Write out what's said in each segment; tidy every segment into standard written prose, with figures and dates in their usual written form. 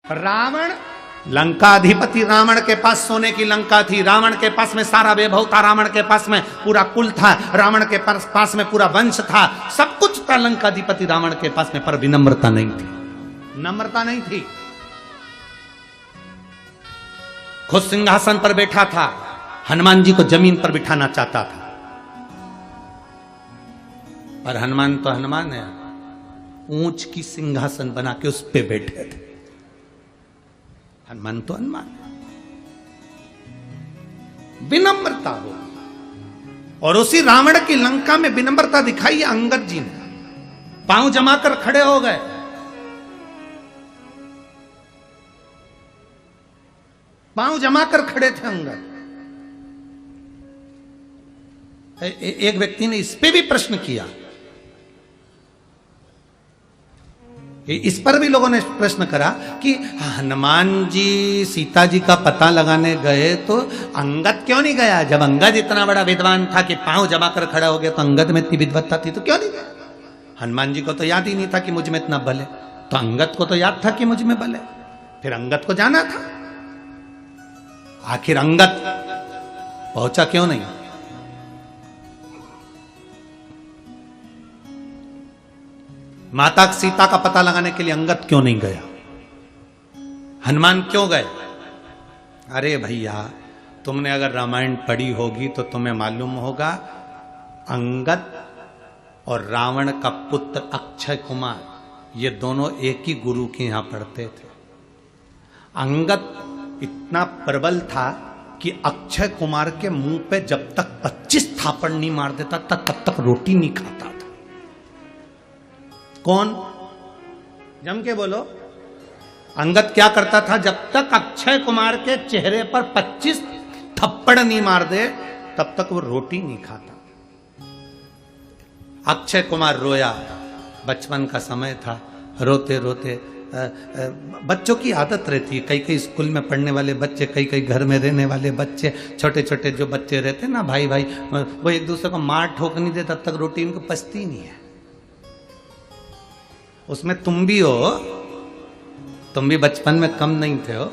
रावण लंकाधिपति, रावण के पास सोने की लंका थी, रावण के पास में सारा वैभव था, रावण के पास में पूरा कुल था, रावण के पास में पूरा वंश था, सब कुछ था लंकाधिपति रावण के पास में, पर विनम्रता नहीं थी, नम्रता नहीं थी। खुद सिंहासन पर बैठा था, हनुमान जी को जमीन पर बिठाना चाहता था, पर हनुमान तो हनुमान है, ऊंच की सिंहासन बना के उस पे बैठे थे। हनुमान तो हनुमान, विनम्रता हो। और उसी रावण की लंका में विनम्रता दिखाई अंगद जी ने, पांव जमाकर खड़े हो गए। पांव जमाकर खड़े थे अंगद। एक व्यक्ति ने इस पे भी प्रश्न किया, इस पर भी लोगों ने प्रश्न करा कि हनुमान जी सीता जी का पता लगाने गए तो अंगद क्यों नहीं गया? जब अंगद इतना बड़ा विद्वान था कि पांव जमा कर खड़ा हो गया, तो अंगद में इतनी विद्वत्ता थी तो क्यों नहीं गया? हनुमान जी को तो याद ही नहीं था कि मुझ में इतना बल है, तो अंगद को तो याद था कि मुझ में बल है, फिर अंगद को जाना था। आखिर अंगद पहुंचा क्यों नहीं? माता सीता का पता लगाने के लिए अंगद क्यों नहीं गया? हनुमान क्यों गए? अरे भैया, तुमने अगर रामायण पढ़ी होगी तो तुम्हें मालूम होगा, अंगद और रावण का पुत्र अक्षय कुमार, ये दोनों एक ही गुरु के यहां पढ़ते थे। अंगद इतना प्रबल था कि अक्षय कुमार के मुंह पे जब तक 25 थापड़ नहीं मार देता तब तक रोटी नहीं खाता था। कौन? जम के बोलो। अंगद क्या करता था? जब तक अक्षय कुमार के चेहरे पर 25 थप्पड़ नहीं मार दे तब तक वो रोटी नहीं खाता। अक्षय कुमार रोया, बचपन का समय था, रोते रोते, बच्चों की आदत रहती है, कई कई स्कूल में पढ़ने वाले बच्चे, कई कई घर में रहने वाले बच्चे, छोटे छोटे जो बच्चे रहते ना भाई भाई, वो एक दूसरे को मार ठोक नहीं दे तब तक रोटी इनको पचती नहीं है। उसमें तुम भी हो, तुम भी बचपन में कम नहीं थे हो।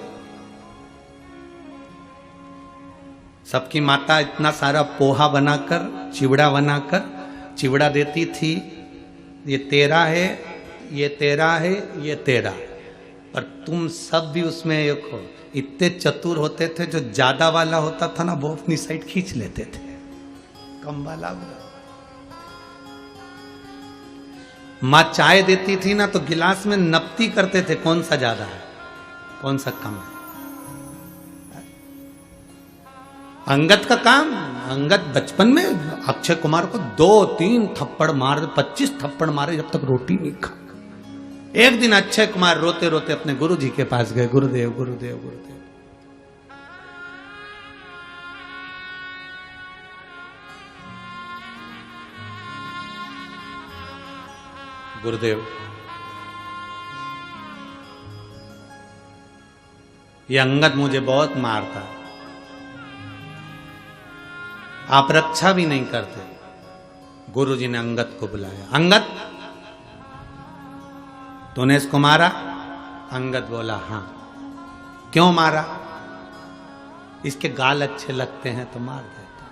सबकी माता इतना सारा पोहा बनाकर, चिवड़ा बनाकर, चिवड़ा देती थी, ये तेरा है, ये तेरा है, ये तेरा। पर तुम सब भी उसमें एक हो। इतने चतुर होते थे, जो ज्यादा वाला होता था ना वो अपनी साइड खींच लेते थे, कम वाला। माँ चाय देती थी ना तो गिलास में नपती करते थे, कौन सा ज्यादा है, कौन सा कम है। अंगद का काम, अंगद बचपन में अक्षय कुमार को 2-3 थप्पड़ मार, 25 थप्पड़ मारे जब तक रोटी नहीं खा। एक दिन अक्षय कुमार रोते रोते अपने गुरु जी के पास गए, गुरुदेव गुरुदेव गुरुदेव, गुरुदेव, ये अंगद मुझे बहुत मारता, आप रक्षा भी नहीं करते। गुरु जी ने अंगद को बुलाया, अंगद तूने इसको मारा? अंगद बोला हाँ। क्यों मारा? इसके गाल अच्छे लगते हैं तो मार देता।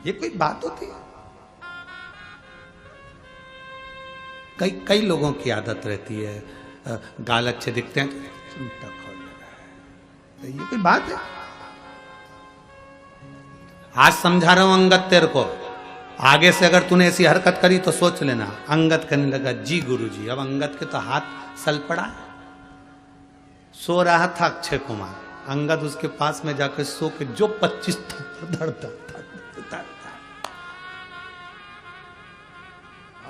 ये कोई बात होती है? कई लोगों की आदत रहती है, गाल अच्छे दिखते हैं तो खोल देना है। ये कोई बात है? आज समझा रहा हूं अंगद तेरे को, आगे से अगर तूने ऐसी हरकत करी तो सोच लेना। अंगद कहने लगा जी गुरुजी। अब अंगद के तो हाथ सल पड़ा, सो रहा था अक्षय कुमार, अंगद उसके पास में जाकर सो के जो 25 थप्पड़ धरता था।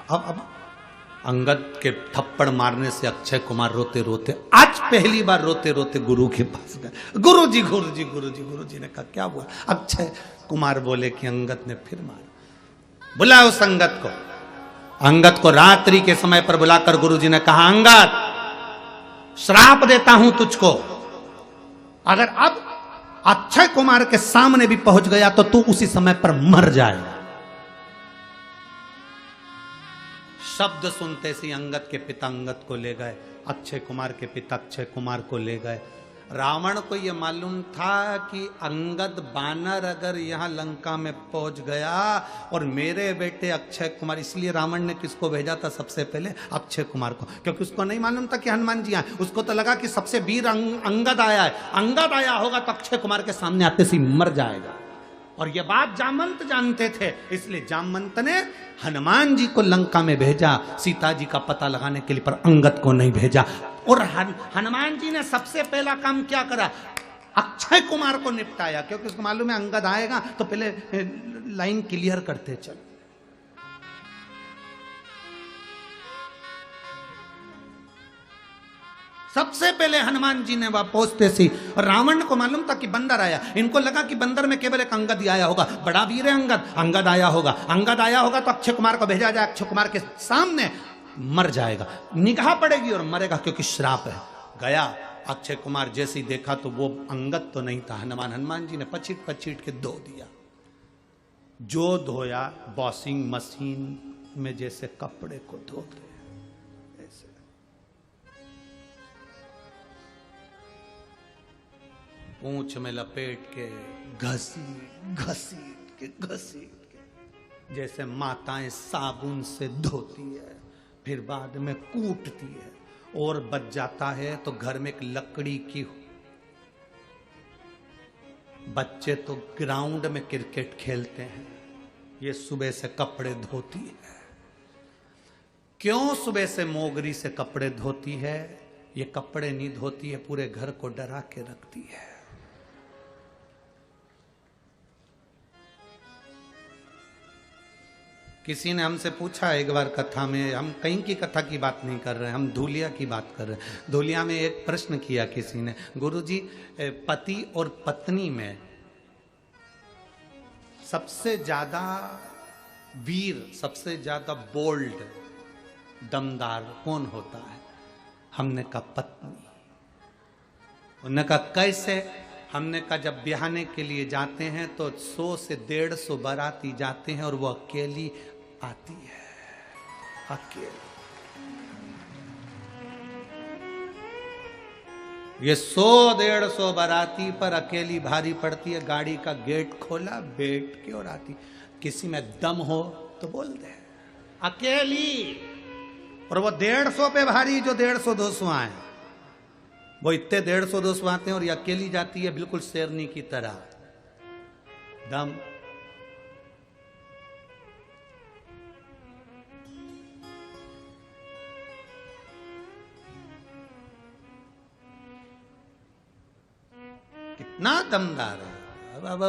अब अंगद के थप्पड़ मारने से अक्षय कुमार रोते रोते, आज पहली बार रोते रोते गुरु के पास गए। गुरुजी गुरुजी गुरुजी। गुरुजी ने कहा क्या हुआ? अक्षय कुमार बोले कि अंगद ने फिर मारा। बुलाओ उस अंगद को। अंगद को रात्रि के समय पर बुलाकर गुरुजी ने कहा, अंगद श्राप देता हूं तुझको, अगर अब अक्षय कुमार के सामने भी पहुंच गया तो तू उसी समय पर मर जाएगा। शब्द सुनते सी अंगद के पिता अंगद को ले गए, अक्षय कुमार के पिता अक्षय कुमार को ले गए। रावण को यह मालूम था कि अंगद बानर अगर यहां लंका में पहुंच गया और मेरे बेटे अक्षय कुमार, इसलिए रावण ने किसको भेजा था सबसे पहले? अक्षय कुमार को, क्योंकि उसको नहीं मालूम था कि हनुमान जी आए। उसको तो लगा कि सबसे वीर अंगद आया है, अंगद आया होगा तो अक्षय कुमार के सामने आते से मर जाएगा। और यह बात जामवंत जानते थे, इसलिए जामवंत ने हनुमान जी को लंका में भेजा सीता जी का पता लगाने के लिए, पर अंगद को नहीं भेजा। और हनुमान जी ने सबसे पहला काम क्या करा? अक्षय कुमार को निपटाया, क्योंकि उसको मालूम है अंगद आएगा तो पहले लाइन क्लियर करते चल। सबसे पहले हनुमान जी ने वहां पहुंचते सी, रावण को मालूम था कि बंदर आया। इनको लगा कि बंदर में केवल एक अंगद ही आया होगा, बड़ा वीर है अंगद, अंगद आया होगा, अंगद आया होगा तो अक्षय कुमार को भेजा जाए, अक्षय कुमार के सामने मर जाएगा, निगाह पड़ेगी और मरेगा, क्योंकि श्राप है। गया अक्षय कुमार, जैसे ही देखा तो वो अंगद तो नहीं था, हनुमान जी ने पचीट पचीट के धो दिया। जो धोया वॉशिंग मशीन में जैसे कपड़े को धोते ऐसे। पूंछ में लपेट के घसीट घसीट के जैसे माताएं साबुन से धोती है, फिर बाद में कूटती है, और बच जाता है तो घर में एक लकड़ी की। बच्चे तो ग्राउंड में क्रिकेट खेलते हैं, ये सुबह से कपड़े धोती है। क्यों सुबह से मोगरी से कपड़े धोती है? ये कपड़े नहीं धोती है, पूरे घर को डरा के रखती है। किसी ने हमसे पूछा एक बार कथा में, हम कहीं की कथा की बात नहीं कर रहे, हम धूलिया की बात कर रहे हैं। धूलिया में एक प्रश्न किया किसी ने, गुरुजी पति और पत्नी में सबसे ज्यादा वीर, सबसे ज्यादा बोल्ड, दमदार कौन होता है? हमने कहा पत्नी। उन्होंने कहा कैसे? हमने कहा जब ब्याहने के लिए जाते हैं तो 100 से 150 बाराती जाते हैं और वो अकेली आती है, अकेली। ये 100-150 बाराती पर अकेली भारी पड़ती है। गाड़ी का गेट खोला, बैठ के और आती। किसी में दम हो तो बोल दे, अकेली। और वो 150 पे भारी, जो 150-200 आए, वो इतने 150-200 आते हैं और ये अकेली जाती है बिल्कुल शेरनी की तरह। दम। कितना दमदार है। अब